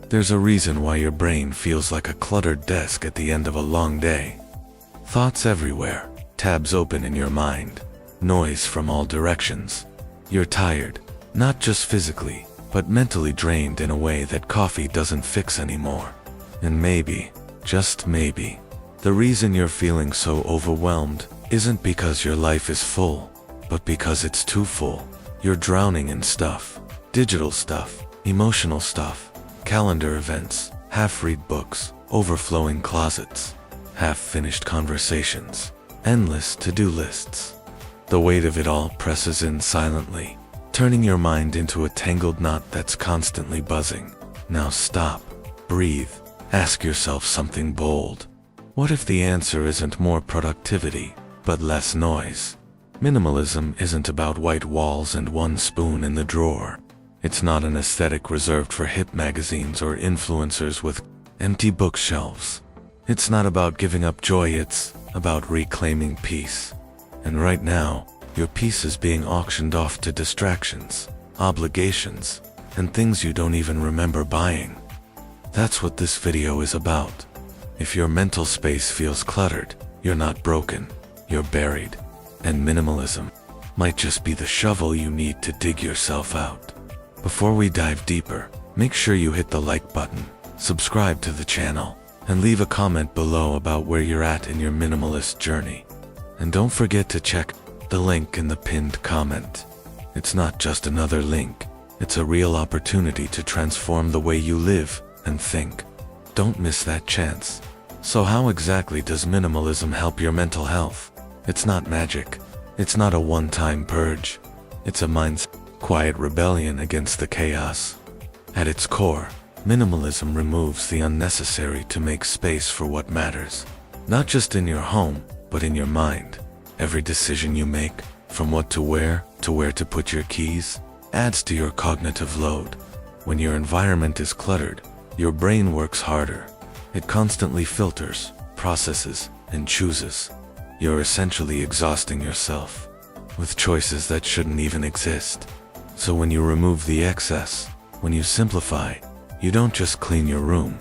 There's a reason why your brain feels like a cluttered desk at the end of a long day. Thoughts everywhere, tabs open in your mind, noise from all directions. You're tired, not just physically, but mentally drained in a way that coffee doesn't fix anymore. And maybe, just maybe, the reason you're feeling so overwhelmed isn't because your life is full, but because it's too full. You're drowning in stuff, digital stuff, emotional stuff, calendar events, half-read books, overflowing closets, half-finished conversations, endless to-do lists. The weight of it all presses in silently, turning your mind into a tangled knot that's constantly buzzing. Now stop, breathe, ask yourself something bold. What if the answer isn't more productivity, but less noise? Minimalism isn't about white walls and one spoon in the drawer. It's not an aesthetic reserved for hip magazines or influencers with empty bookshelves. It's not about giving up joy, it's about reclaiming peace. And right now, your peace is being auctioned off to distractions, obligations, and things you don't even remember buying. That's what this video is about. If your mental space feels cluttered, you're not broken, you're buried. And minimalism might just be the shovel you need to dig yourself out. Before we dive deeper, make sure you hit the like button, subscribe to the channel, and leave a comment below about where you're at in your minimalist journey. And don't forget to check the link in the pinned comment. It's not just another link, it's a real opportunity to transform the way you live and think. Don't miss that chance. So how exactly does minimalism help your mental health? It's not magic. It's not a one-time purge. It's a mind's quiet rebellion against the chaos. At its core, minimalism removes the unnecessary to make space for what matters. Not just in your home, but in your mind. Every decision you make, from what to wear to where to put your keys, adds to your cognitive load. When your environment is cluttered, your brain works harder. It constantly filters, processes, and chooses. You're essentially exhausting yourself with choices that shouldn't even exist. So when you remove the excess, when you simplify, you don't just clean your room,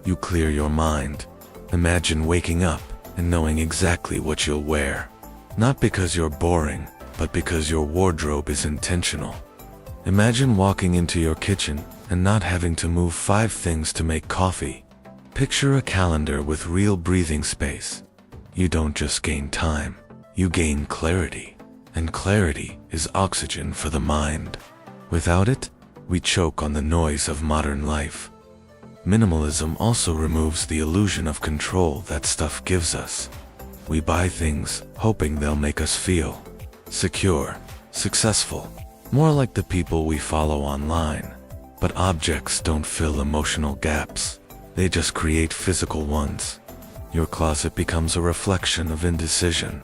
you clear your mind. Imagine waking up and knowing exactly what you'll wear. Not because you're boring, but because your wardrobe is intentional. Imagine walking into your kitchen and not having to move 5 things to make coffee. Picture a calendar with real breathing space. You don't just gain time, you gain clarity. And clarity is oxygen for the mind. Without it, we choke on the noise of modern life. Minimalism also removes the illusion of control that stuff gives us. We buy things hoping they'll make us feel secure, successful, more like the people we follow online. But objects don't fill emotional gaps. They just create physical ones. Your closet becomes a reflection of indecision.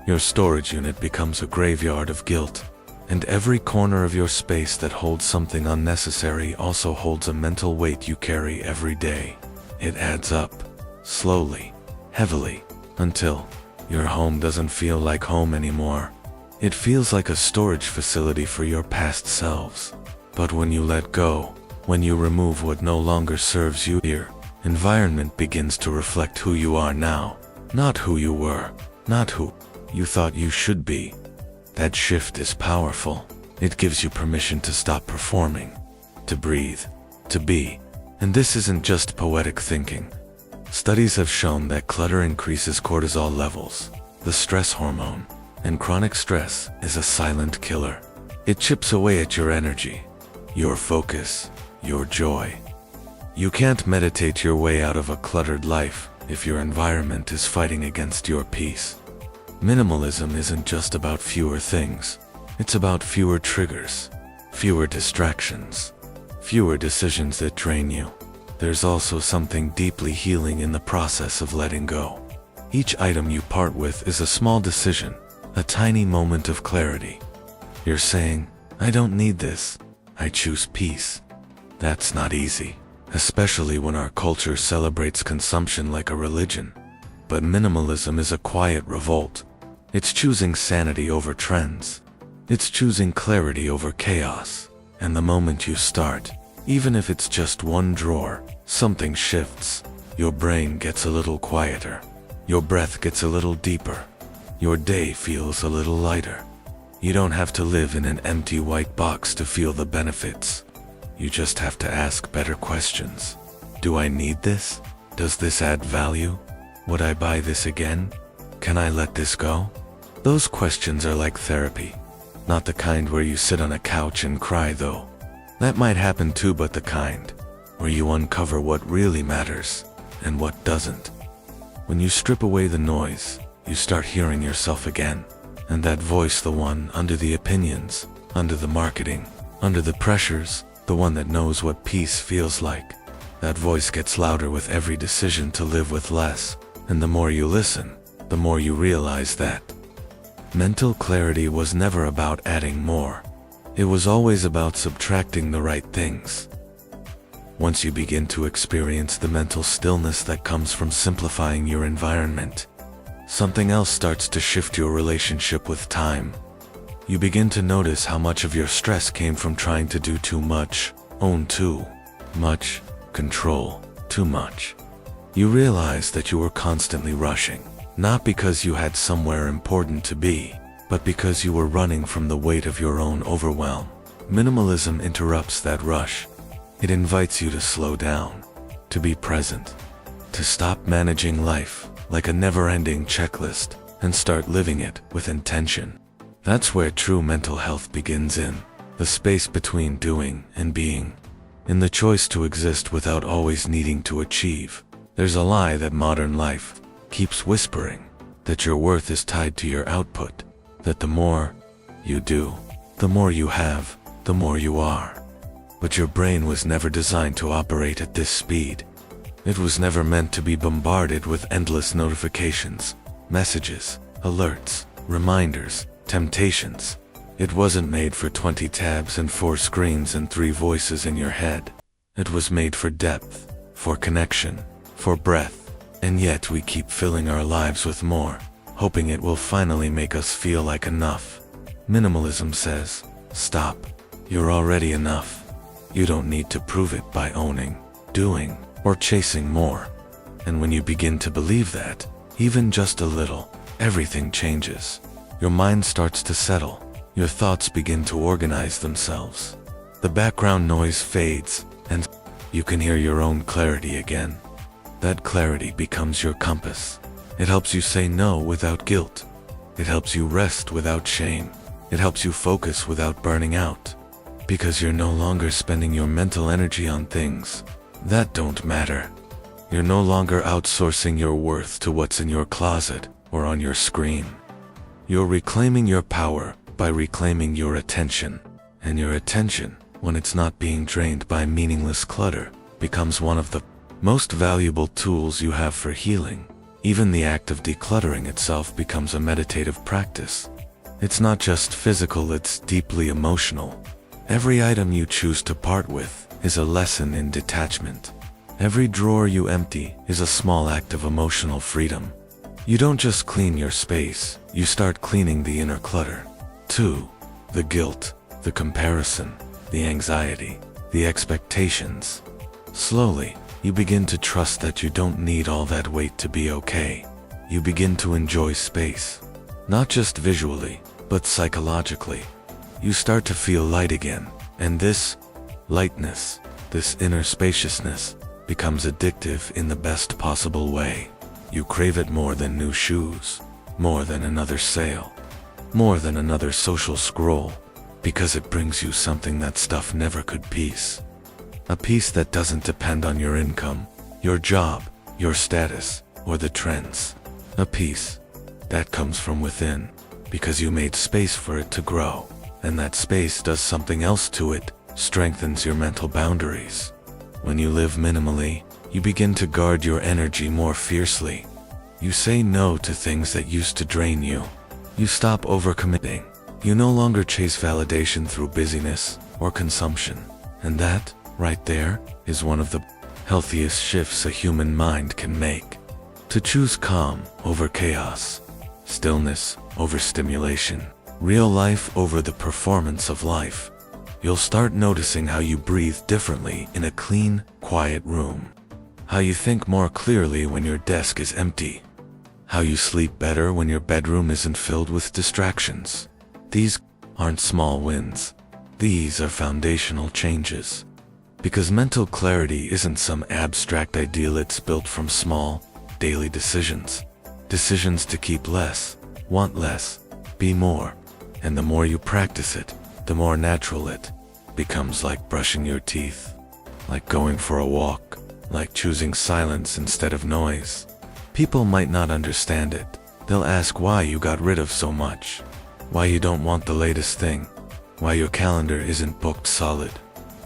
Your storage unit becomes a graveyard of guilt. And every corner of your space that holds something unnecessary also holds a mental weight you carry every day. It adds up, slowly, heavily, until your home doesn't feel like home anymore. It feels like a storage facility for your past selves. But when you let go, when you remove what no longer serves you, your environment begins to reflect who you are now, not who you were, not who you thought you should be. That shift is powerful. It gives you permission to stop performing, to breathe, to be. And this isn't just poetic thinking. Studies have shown that clutter increases cortisol levels, the stress hormone, and chronic stress is a silent killer. It chips away at your energy, your focus, your joy. You can't meditate your way out of a cluttered life if your environment is fighting against your peace. Minimalism isn't just about fewer things. It's about fewer triggers, fewer distractions, fewer decisions that drain you. There's also something deeply healing in the process of letting go. Each item you part with is a small decision, a tiny moment of clarity. You're saying, I don't need this. I choose peace. That's not easy, especially when our culture celebrates consumption like a religion. But minimalism is a quiet revolt. It's choosing sanity over trends. It's choosing clarity over chaos. And the moment you start, Even if it's just one drawer, something shifts. Your brain gets a little quieter. Your breath gets a little deeper. Your day feels a little lighter. You don't have to live in an empty white box to feel the benefits. You just have to ask better questions. Do I need this? Does this add value? Would I buy this again? Can I let this go? Those questions are like therapy. Not the kind where you sit on a couch and cry though. That might happen too, but the kind where you uncover what really matters and what doesn't. When you strip away the noise, you start hearing yourself again. And that voice, the one under the opinions, under the marketing, under the pressures, the one that knows what peace feels like. That voice gets louder with every decision to live with less. And the more you listen, the more you realize that mental clarity was never about adding more. It was always about subtracting the right things. Once you begin to experience the mental stillness that comes from simplifying your environment, something else starts to shift your relationship with time. You begin to notice how much of your stress came from trying to do too much, own too much, control too much. You realize that you were constantly rushing, not because you had somewhere important to be, but because you were running from the weight of your own overwhelm. Minimalism interrupts that rush. It invites you to slow down, to be present, to stop managing life like a never-ending checklist and start living it with intention. That's where true mental health begins, in the space between doing and being, in the choice to exist without always needing to achieve. There's a lie that modern life keeps whispering, that your worth is tied to your output, that the more you do, the more you have, the more you are. But your brain was never designed to operate at this speed. It was never meant to be bombarded with endless notifications, messages, alerts, reminders, temptations. It wasn't made for 20 tabs and 4 screens and 3 voices in your head. It was made for depth, for connection, for breath. And yet we keep filling our lives with more, hoping it will finally make us feel like enough. Minimalism says, stop. You're already enough. You don't need to prove it by owning, doing, or chasing more. And when you begin to believe that, even just a little, everything changes. Your mind starts to settle. Your thoughts begin to organize themselves. The background noise fades, and you can hear your own clarity again. That clarity becomes your compass. It helps you say no without guilt. It helps you rest without shame. It helps you focus without burning out. Because you're no longer spending your mental energy on things that don't matter. You're no longer outsourcing your worth to what's in your closet or on your screen. You're reclaiming your power by reclaiming your attention. And your attention, when it's not being drained by meaningless clutter, becomes one of the most valuable tools you have for healing. Even the act of decluttering itself becomes a meditative practice. It's not just physical, it's deeply emotional. Every item you choose to part with is a lesson in detachment. Every drawer you empty is a small act of emotional freedom. You don't just clean your space, you start cleaning the inner clutter, too. The guilt, the comparison, the anxiety, the expectations. Slowly, you begin to trust that you don't need all that weight to be okay. You begin to enjoy space, not just visually, but psychologically. You start to feel light again, and this lightness, this inner spaciousness, becomes addictive in the best possible way. You crave it more than new shoes, more than another sale, more than another social scroll, because it brings you something that stuff never could. Peace. A peace that doesn't depend on your income, your job, your status, or the trends. A peace that comes from within, because you made space for it to grow. And that space does something else to it, strengthens your mental boundaries. When you live minimally, you begin to guard your energy more fiercely. You say no to things that used to drain you. You stop overcommitting. You no longer chase validation through busyness or consumption. And that, right there, is one of the healthiest shifts a human mind can make. To choose calm over chaos, stillness over stimulation, real life over the performance of life. You'll start noticing how you breathe differently in a clean, quiet room. How you think more clearly when your desk is empty. How you sleep better when your bedroom isn't filled with distractions. These aren't small wins. These are foundational changes. Because mental clarity isn't some abstract ideal, it's built from small, daily decisions. Decisions to keep less, want less, be more. And the more you practice it, the more natural it becomes, like brushing your teeth, like going for a walk, like choosing silence instead of noise. People might not understand it. They'll ask why you got rid of so much, why you don't want the latest thing, why your calendar isn't booked solid.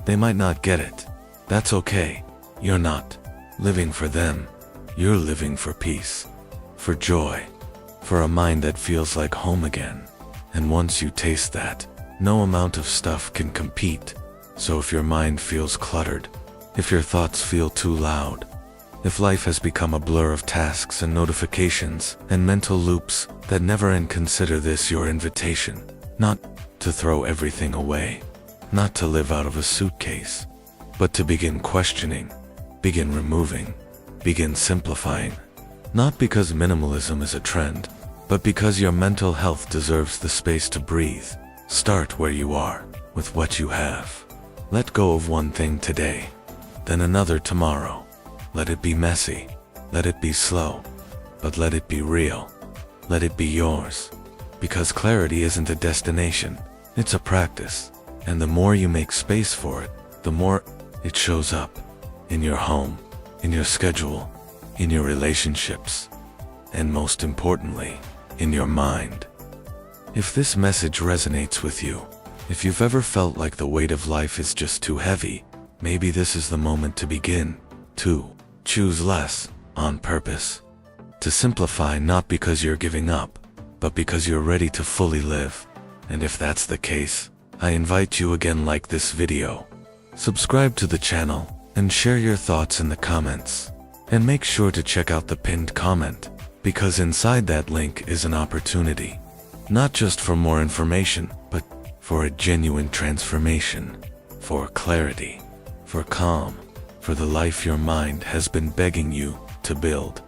They might not get it. That's okay. You're not living for them. You're living for peace, for joy, for a mind that feels like home again. And once you taste that, no amount of stuff can compete. So if your mind feels cluttered, if your thoughts feel too loud, if life has become a blur of tasks and notifications and mental loops that never end, consider this your invitation. Not to throw everything away, not to live out of a suitcase, but to begin questioning, begin removing, begin simplifying. Not because minimalism is a trend, but because your mental health deserves the space to breathe. Start where you are, with what you have. Let go of one thing today, then another tomorrow. Let it be messy, let it be slow, but let it be real. Let it be yours. Because clarity isn't a destination, it's a practice. And the more you make space for it, the more it shows up. In your home, in your schedule, in your relationships, and most importantly, in your mind. If this message resonates with you, if you've ever felt like the weight of life is just too heavy, maybe this is the moment to begin. To choose less, on purpose. To simplify, not because you're giving up, but because you're ready to fully live. And if that's the case, I invite you again, like this video, subscribe to the channel, and share your thoughts in the comments. And make sure to check out the pinned comment, because inside that link is an opportunity. Not just for more information, but for a genuine transformation, for clarity, for calm, for the life your mind has been begging you to build.